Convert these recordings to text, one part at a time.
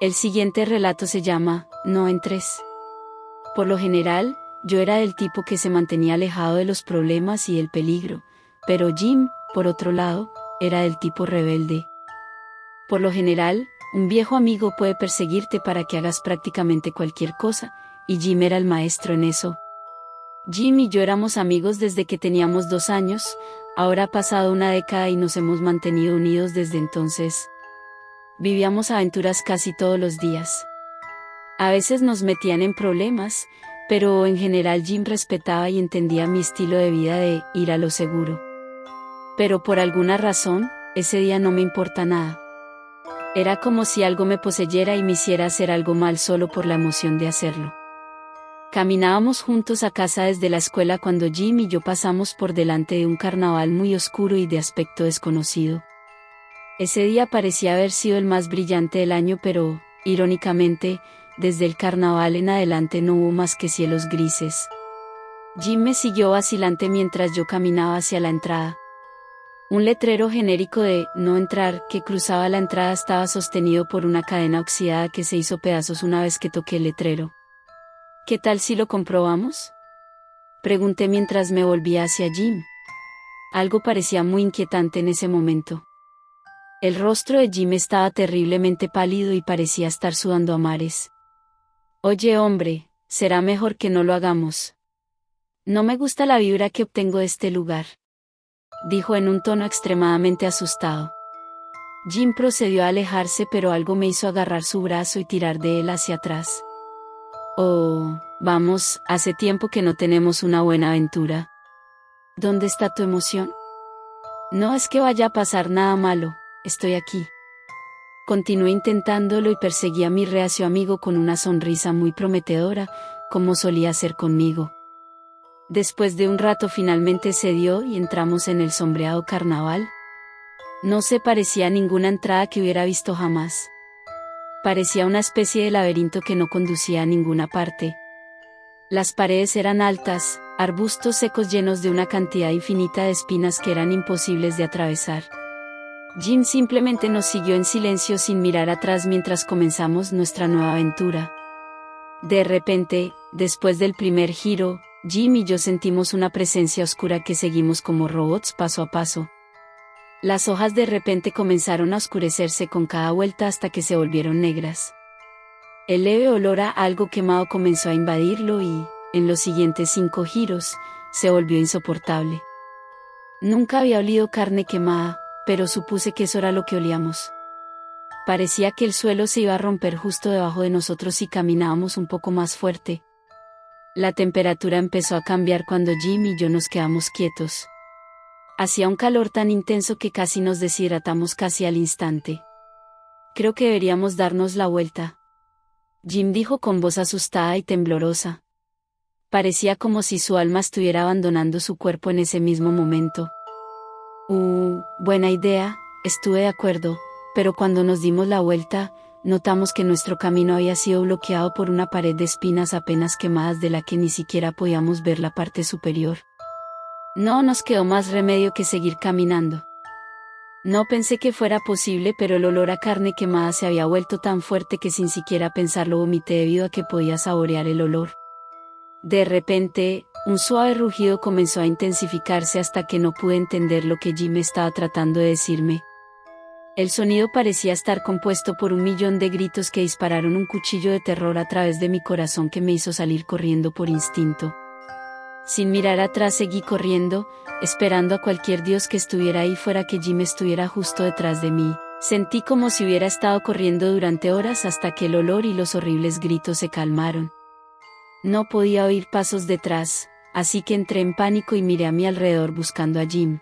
El siguiente relato se llama No entres. Por lo general, yo era del tipo que se mantenía alejado de los problemas y el peligro, pero Jim, por otro lado, era del tipo rebelde. Por lo general, un viejo amigo puede perseguirte para que hagas prácticamente cualquier cosa, y Jim era el maestro en eso. Jim y yo éramos amigos desde que teníamos 2 años, ahora ha pasado una década y nos hemos mantenido unidos desde entonces. Vivíamos aventuras casi todos los días. A veces nos metían en problemas, pero en general Jim respetaba y entendía mi estilo de vida de ir a lo seguro. Pero por alguna razón, ese día no me importa nada. Era como si algo me poseyera y me hiciera hacer algo mal solo por la emoción de hacerlo. Caminábamos juntos a casa desde la escuela cuando Jim y yo pasamos por delante de un carnaval muy oscuro y de aspecto desconocido. Ese día parecía haber sido el más brillante del año, pero, irónicamente, desde el carnaval en adelante no hubo más que cielos grises. Jim me siguió vacilante mientras yo caminaba hacia la entrada. Un letrero genérico de "No entrar" que cruzaba la entrada estaba sostenido por una cadena oxidada que se hizo pedazos una vez que toqué el letrero. ¿Qué tal si lo comprobamos?, pregunté mientras me volvía hacia Jim. Algo parecía muy inquietante en ese momento. El rostro de Jim estaba terriblemente pálido y parecía estar sudando a mares. Oye, hombre, será mejor que no lo hagamos. No me gusta la vibra que obtengo de este lugar, dijo en un tono extremadamente asustado. Jim procedió a alejarse, pero algo me hizo agarrar su brazo y tirar de él hacia atrás. Oh, vamos, hace tiempo que no tenemos una buena aventura. ¿Dónde está tu emoción? No es que vaya a pasar nada malo, estoy aquí. Continué intentándolo y perseguí a mi reacio amigo con una sonrisa muy prometedora, como solía hacer conmigo. Después de un rato finalmente cedió y entramos en el sombreado carnaval. No se parecía a ninguna entrada que hubiera visto jamás. Parecía una especie de laberinto que no conducía a ninguna parte. Las paredes eran altas, arbustos secos llenos de una cantidad infinita de espinas que eran imposibles de atravesar. Jim simplemente nos siguió en silencio sin mirar atrás mientras comenzamos nuestra nueva aventura. De repente, después del primer giro, Jim y yo sentimos una presencia oscura que seguimos como robots paso a paso. Las hojas de repente comenzaron a oscurecerse con cada vuelta hasta que se volvieron negras. El leve olor a algo quemado comenzó a invadirlo y, en los siguientes 5 giros, se volvió insoportable. Nunca había olido carne quemada, pero supuse que eso era lo que olíamos. Parecía que el suelo se iba a romper justo debajo de nosotros si caminábamos un poco más fuerte. La temperatura empezó a cambiar cuando Jim y yo nos quedamos quietos. Hacía un calor tan intenso que casi nos deshidratamos casi al instante. Creo que deberíamos darnos la vuelta, Jim dijo con voz asustada y temblorosa. Parecía como si su alma estuviera abandonando su cuerpo en ese mismo momento. Buena idea, estuve de acuerdo, pero cuando nos dimos la vuelta, notamos que nuestro camino había sido bloqueado por una pared de espinas apenas quemadas de la que ni siquiera podíamos ver la parte superior. No nos quedó más remedio que seguir caminando. No pensé que fuera posible, pero el olor a carne quemada se había vuelto tan fuerte que sin siquiera pensarlo vomité debido a que podía saborear el olor. De repente, un suave rugido comenzó a intensificarse hasta que no pude entender lo que Jim estaba tratando de decirme. El sonido parecía estar compuesto por 1.000.000 de gritos que dispararon un cuchillo de terror a través de mi corazón que me hizo salir corriendo por instinto. Sin mirar atrás seguí corriendo, esperando a cualquier dios que estuviera ahí fuera que Jim estuviera justo detrás de mí. Sentí como si hubiera estado corriendo durante horas hasta que el olor y los horribles gritos se calmaron. No podía oír pasos detrás, así que entré en pánico y miré a mi alrededor buscando a Jim.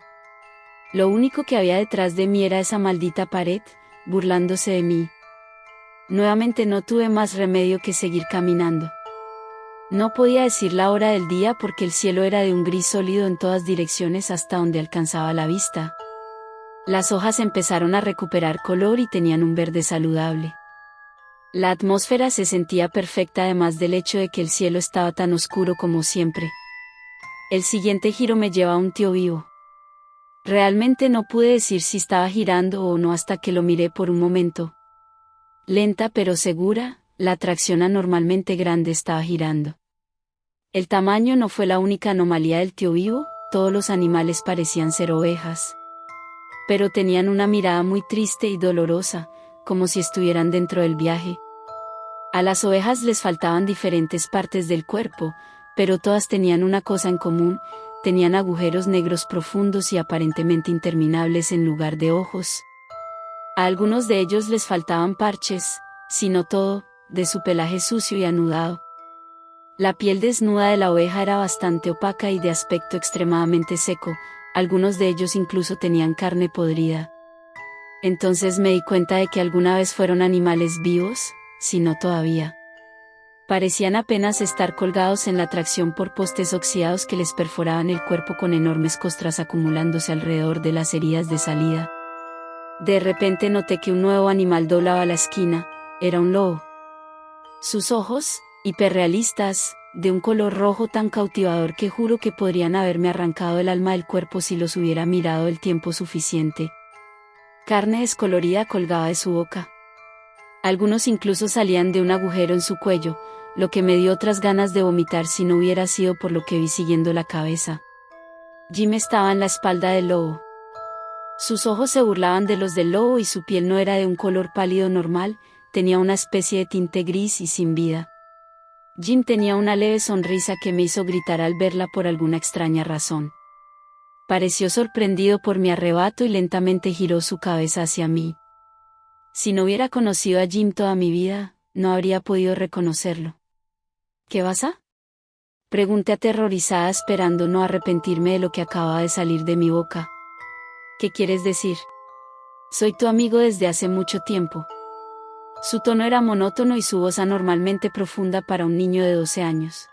Lo único que había detrás de mí era esa maldita pared, burlándose de mí. Nuevamente no tuve más remedio que seguir caminando. No podía decir la hora del día porque el cielo era de un gris sólido en todas direcciones hasta donde alcanzaba la vista. Las hojas empezaron a recuperar color y tenían un verde saludable. La atmósfera se sentía perfecta además del hecho de que el cielo estaba tan oscuro como siempre. El siguiente giro me lleva a un tío vivo. Realmente no pude decir si estaba girando o no hasta que lo miré por un momento. Lenta pero segura, la atracción anormalmente grande estaba girando. El tamaño no fue la única anomalía del tío Vivo, todos los animales parecían ser ovejas. Pero tenían una mirada muy triste y dolorosa, como si estuvieran dentro del viaje. A las ovejas les faltaban diferentes partes del cuerpo, pero todas tenían una cosa en común: tenían agujeros negros profundos y aparentemente interminables en lugar de ojos. A algunos de ellos les faltaban parches, si no todo, de su pelaje sucio y anudado. La piel desnuda de la oveja era bastante opaca y de aspecto extremadamente seco, algunos de ellos incluso tenían carne podrida. Entonces me di cuenta de que alguna vez fueron animales vivos, si no todavía. Parecían apenas estar colgados en la tracción por postes oxidados que les perforaban el cuerpo con enormes costras acumulándose alrededor de las heridas de salida. De repente noté que un nuevo animal doblaba la esquina, era un lobo. Sus ojos, hiperrealistas, de un color rojo tan cautivador que juro que podrían haberme arrancado el alma del cuerpo si los hubiera mirado el tiempo suficiente. Carne descolorida colgaba de su boca. Algunos incluso salían de un agujero en su cuello, lo que me dio otras ganas de vomitar si no hubiera sido por lo que vi siguiendo la cabeza. Jim estaba en la espalda del lobo. Sus ojos se burlaban de los del lobo y su piel no era de un color pálido normal, tenía una especie de tinte gris y sin vida. Jim tenía una leve sonrisa que me hizo gritar al verla por alguna extraña razón. Pareció sorprendido por mi arrebato y lentamente giró su cabeza hacia mí. Si no hubiera conocido a Jim toda mi vida, no habría podido reconocerlo. ¿Qué pasa?, pregunté aterrorizada, esperando no arrepentirme de lo que acababa de salir de mi boca. ¿Qué quieres decir? Soy tu amigo desde hace mucho tiempo. Su tono era monótono y su voz anormalmente profunda para un niño de 12 años.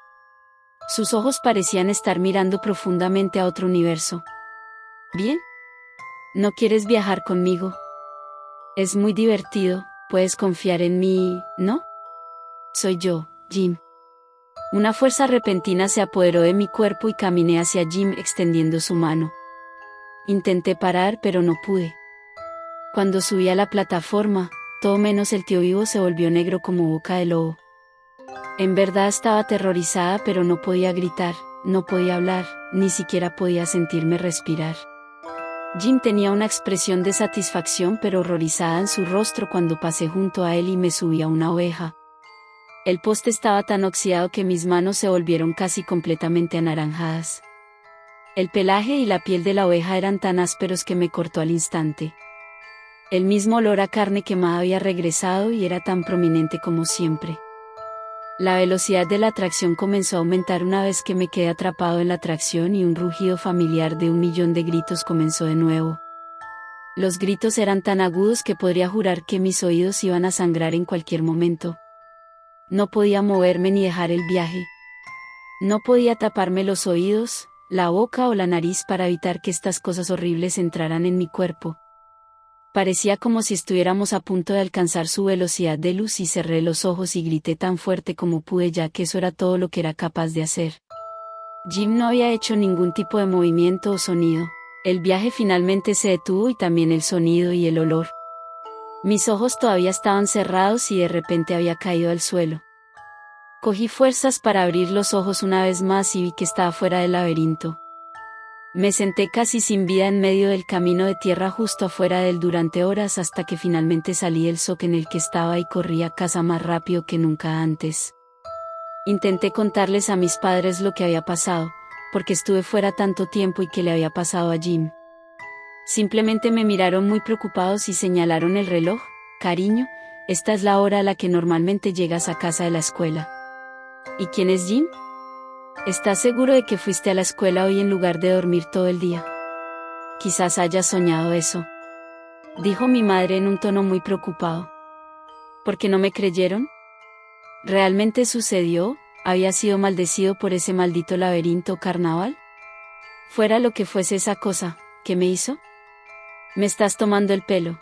Sus ojos parecían estar mirando profundamente a otro universo. ¿Bien? ¿No quieres viajar conmigo? Es muy divertido, puedes confiar en mí, ¿no? Soy yo, Jim. Una fuerza repentina se apoderó de mi cuerpo y caminé hacia Jim extendiendo su mano. Intenté parar pero no pude. Cuando subí a la plataforma, todo menos el tío Vivo se volvió negro como boca de lobo. En verdad estaba aterrorizada, pero no podía gritar, no podía hablar, ni siquiera podía sentirme respirar. Jim tenía una expresión de satisfacción pero horrorizada en su rostro cuando pasé junto a él y me subí a una oveja. El poste estaba tan oxidado que mis manos se volvieron casi completamente anaranjadas. El pelaje y la piel de la oveja eran tan ásperos que me cortó al instante. El mismo olor a carne quemada había regresado y era tan prominente como siempre. La velocidad de la tracción comenzó a aumentar una vez que me quedé atrapado en la tracción y un rugido familiar de 1.000.000 de gritos comenzó de nuevo. Los gritos eran tan agudos que podría jurar que mis oídos iban a sangrar en cualquier momento. No podía moverme ni dejar el viaje. No podía taparme los oídos, la boca o la nariz para evitar que estas cosas horribles entraran en mi cuerpo. Parecía como si estuviéramos a punto de alcanzar su velocidad de luz y cerré los ojos y grité tan fuerte como pude, ya que eso era todo lo que era capaz de hacer. Jim no había hecho ningún tipo de movimiento o sonido. El viaje finalmente se detuvo y también el sonido y el olor. Mis ojos todavía estaban cerrados y de repente había caído al suelo. Cogí fuerzas para abrir los ojos una vez más y vi que estaba fuera del laberinto. Me senté casi sin vida en medio del camino de tierra justo afuera de él durante horas hasta que finalmente salí del zoque en el que estaba y corrí a casa más rápido que nunca antes. Intenté contarles a mis padres lo que había pasado, porque estuve fuera tanto tiempo y qué le había pasado a Jim. Simplemente me miraron muy preocupados y señalaron el reloj. Cariño, esta es la hora a la que normalmente llegas a casa de la escuela. ¿Y quién es Jim? ¿Estás seguro de que fuiste a la escuela hoy en lugar de dormir todo el día? Quizás hayas soñado eso, dijo mi madre en un tono muy preocupado. ¿Por qué no me creyeron? ¿Realmente sucedió? ¿Había sido maldecido por ese maldito laberinto carnaval? Fuera lo que fuese esa cosa, ¿qué me hizo? Me estás tomando el pelo.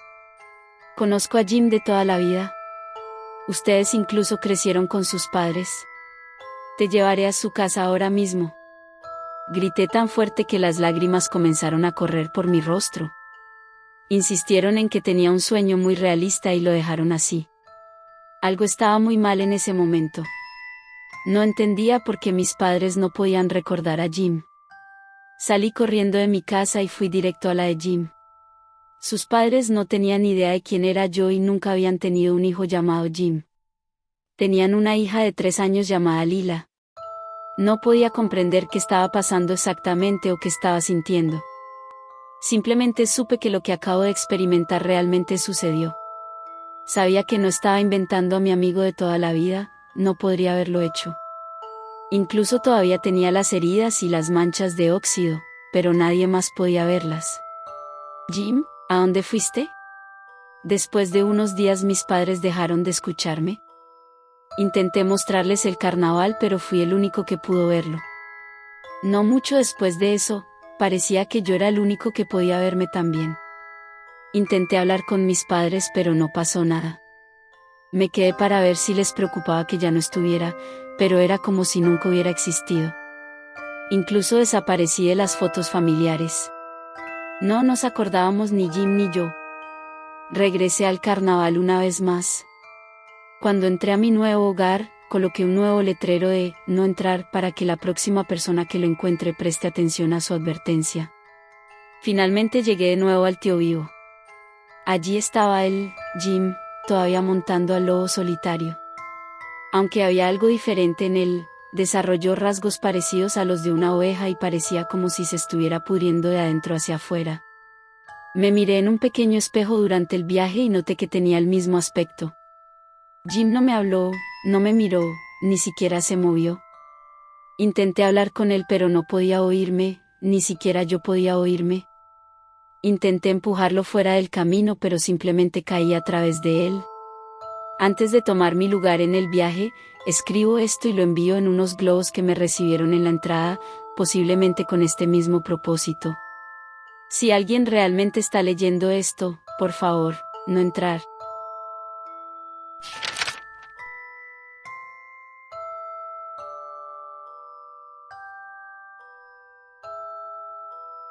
Conozco a Jim de toda la vida. Ustedes incluso crecieron con sus padres. Te llevaré a su casa ahora mismo. Grité tan fuerte que las lágrimas comenzaron a correr por mi rostro. Insistieron en que tenía un sueño muy realista y lo dejaron así. Algo estaba muy mal en ese momento. No entendía por qué mis padres no podían recordar a Jim. Salí corriendo de mi casa y fui directo a la de Jim. Sus padres no tenían idea de quién era yo y nunca habían tenido un hijo llamado Jim. Tenían una hija de 3 años llamada Lila. No podía comprender qué estaba pasando exactamente o qué estaba sintiendo. Simplemente supe que lo que acabo de experimentar realmente sucedió. Sabía que no estaba inventando a mi amigo de toda la vida, no podría haberlo hecho. Incluso todavía tenía las heridas y las manchas de óxido, pero nadie más podía verlas. Jim, ¿a dónde fuiste? Después de unos días mis padres dejaron de escucharme. Intenté mostrarles el carnaval, pero fui el único que pudo verlo. No mucho después de eso, parecía que yo era el único que podía verme también. Intenté hablar con mis padres, pero no pasó nada. Me quedé para ver si les preocupaba que ya no estuviera, pero era como si nunca hubiera existido. Incluso desaparecí de las fotos familiares. No nos acordábamos ni Jim ni yo. Regresé al carnaval una vez más. Cuando entré a mi nuevo hogar, coloqué un nuevo letrero de "no entrar" para que la próxima persona que lo encuentre preste atención a su advertencia. Finalmente llegué de nuevo al Tío Vivo. Allí estaba él, Jim, todavía montando al lobo solitario. Aunque había algo diferente en él, desarrolló rasgos parecidos a los de una oveja y parecía como si se estuviera pudriendo de adentro hacia afuera. Me miré en un pequeño espejo durante el viaje y noté que tenía el mismo aspecto. Jim no me habló, no me miró, ni siquiera se movió. Intenté hablar con él, pero no podía oírme, ni siquiera yo podía oírme. Intenté empujarlo fuera del camino, pero simplemente caí a través de él. Antes de tomar mi lugar en el viaje, escribo esto y lo envío en unos globos que me recibieron en la entrada, posiblemente con este mismo propósito. Si alguien realmente está leyendo esto, por favor, no entrar.